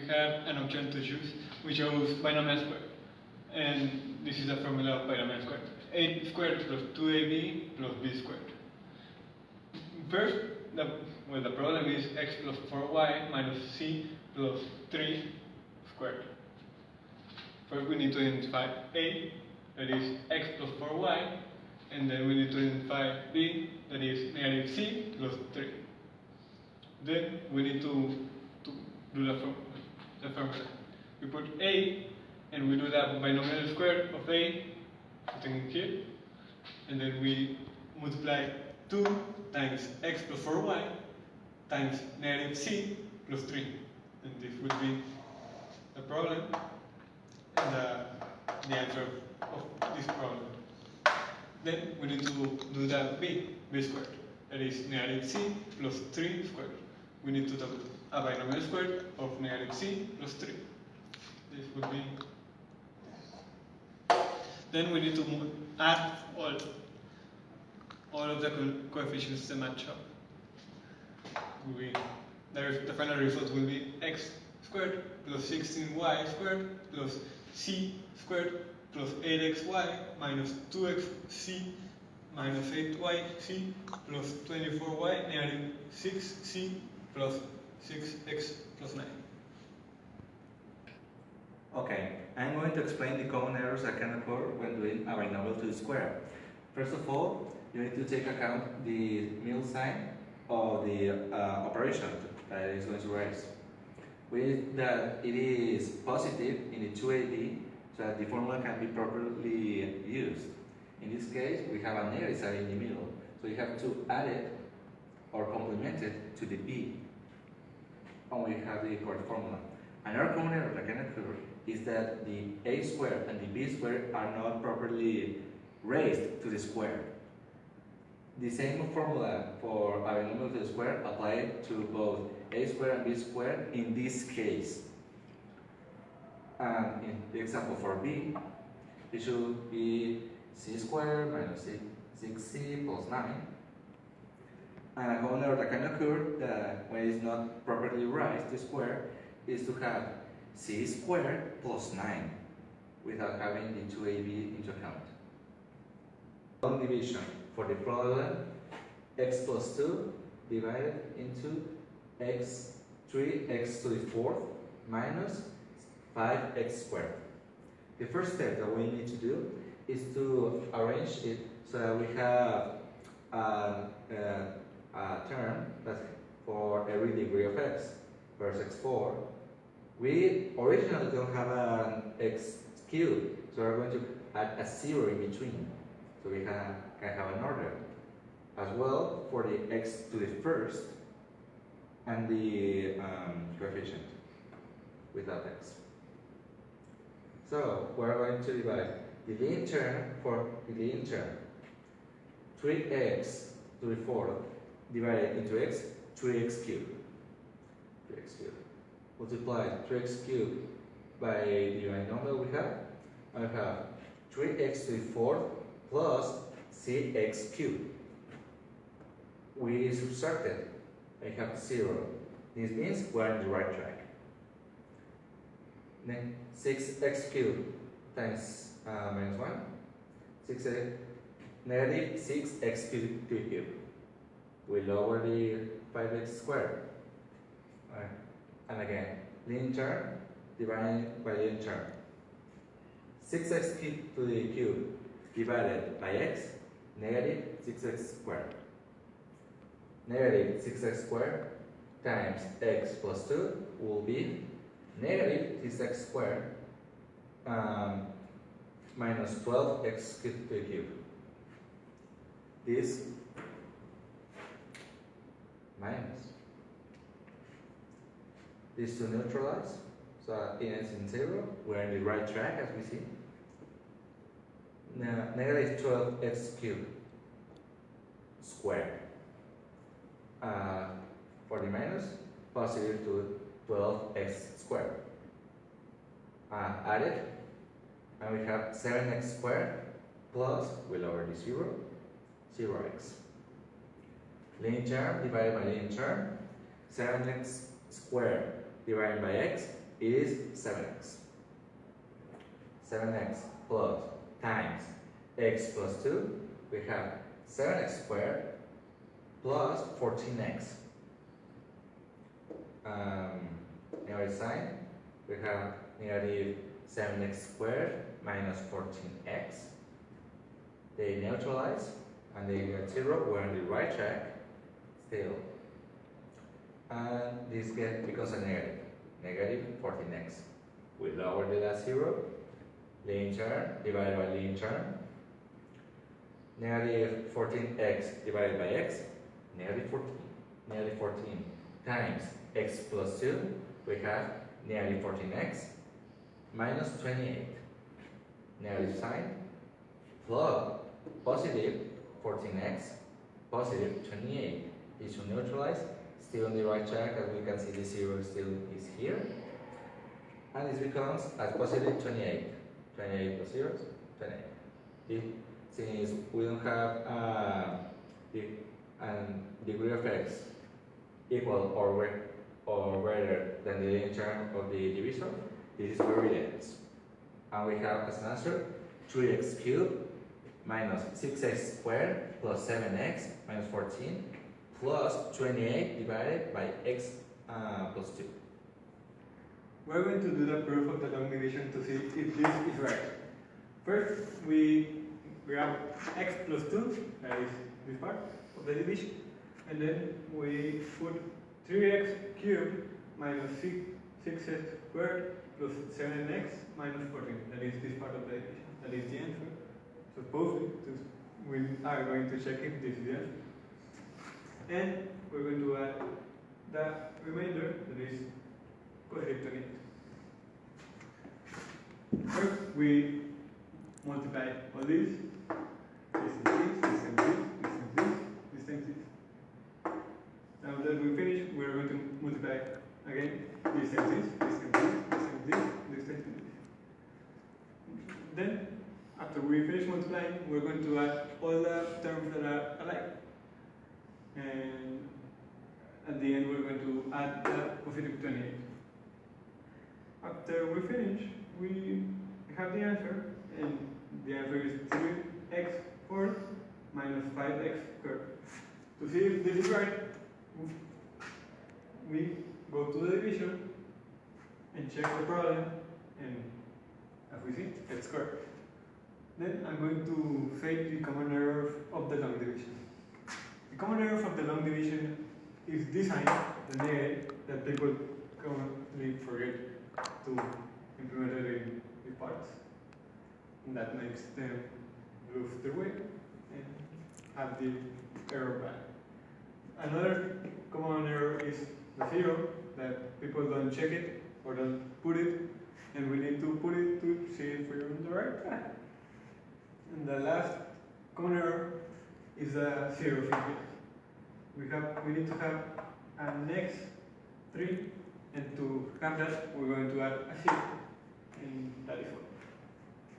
have an option to choose. We chose binomial squared. And this is the formula of binomial squared. A squared plus 2ab plus b squared. First, the problem is x plus 4y minus c plus 3 squared. First we need to identify a, that is x plus 4y, and then we need to identify b, that is negative c plus 3. Then we need to do the formula. We put a, and we do the binomial square of a, putting it here, and then we multiply 2 times x plus 4y times negative c plus 3. And this would be the problem and the answer of this problem. Then we need to do the b squared, that is negative c plus 3 squared. We need to do a binomial squared of negative c plus 3. This would be. Then we need to add all of the coefficients to match up. The final result will be x squared plus 16y squared plus c squared plus 8xy minus 2xc minus 8yc plus 24y negative 6c plus 6x plus 9. Okay, I'm going to explain the common errors that can occur when doing a binomial to the square. First of all, you need to take account the middle sign of the operation that is going to raise. With that it is positive in the 2ab, so that the formula can be properly used. In this case, we have a negative sign in the middle, so you have to add it or complement it to the b, and we have the correct formula. Another common error that can occur is that the a squared and the b squared are not properly raised to the square. The same formula for a binomial to the square applied to both a squared and b squared in this case. And in the example for b, it should be c squared minus 6c plus 9. And a common error that can occur that when it's not properly raised to square is to have c squared plus 9 without having the 2ab into account. Long division for the problem, x plus 2 divided into x 3x to the 4th minus 5x squared. The first step that we need to do is to arrange it so that we have a term that's for every degree of x. First x4. We originally don't have an x cubed, so we're going to add a 0 in between, so we can have an order. As well for the x to the first and the coefficient without x. So we're going to divide the leading term for the leading term. 3x to the 4th divided into x, 3x cubed. 3x cubed. Multiply 3x cubed by the binomial we have, I have 3x to the 4th plus cx cubed. We subtracted, I have 0. This means we're on the right track. Then 6x cubed times minus 1, 6x, negative 6x cubed to the cube. We lower the 5x squared. Right. And again, leading term divided by leading term. 6x cubed to the cube divided by x, negative 6x squared. Negative 6x squared times x plus 2 will be negative 6x squared minus 12x cubed to the cube. This minus. These two neutralize, so it ends in 0. We're in the right track as we see. Now, negative 12x cubed squared. For the minus, positive to 12x squared. Add it, and we have 7x squared plus, we lower the 0, 0x. Leading term divided by leading term, 7x squared divided by x, It is 7x. 7x plus times x plus 2, we have 7x squared plus 14x. Negative sign, we have negative 7x squared minus 14x. They neutralize and they get 0. We're on the right track still. And this becomes a negative. Negative 14x. We lower the last 0. Leading term divided by leading term. Negative 14x divided by x. Negative 14. Negative 14 times x plus 2. We have negative 14x minus 28. Negative sign. Plug positive 14x, positive 28. These will neutralize. Still on the right track, as we can see the 0 still is here. And this becomes as positive 28. 28 plus 0, 28. Since we don't have degree of x equal or greater than the leading term of the divisor, this is where it ends. And we have as an answer 3x cubed minus 6x squared plus 7x minus 14 plus 28 divided by x plus 2. We're going to do the proof of the long division to see if this is right. First, we grab x plus 2, that is this part of the division, and then we put 3x cubed minus 6x squared plus 7x minus 14, that is this part of the division, that is the answer. Supposedly, we are going to check if this is the answer. And we're going to add the remainder, that is positive 28. First, we multiply all this. This is this, this is this, this is this, this is this. Now that we finish, we're going to multiply again. This is this, this is this, this is this, this is this. Then, after we finish multiplying, we're going to add all the terms that are alike. And at the end, we're going to add the positive 28. After we finish, we have the answer, and the answer is 3x squared minus 5x squared. To see if this is right, we go to the division and check the problem, and as we see, it's squared. Then I'm going to say the common error of the long division. The common error of the long division is this sign, the negative, that people commonly forget to implement it in the parts. And that makes them lose their way and have the error back. Another common error is the 0, that people don't check it or don't put it, and we need to put it to see if we're on the right track. And the last common error is the 0 figure. We need to have an x 3, and to have that, we're going to add a 0, and that is all.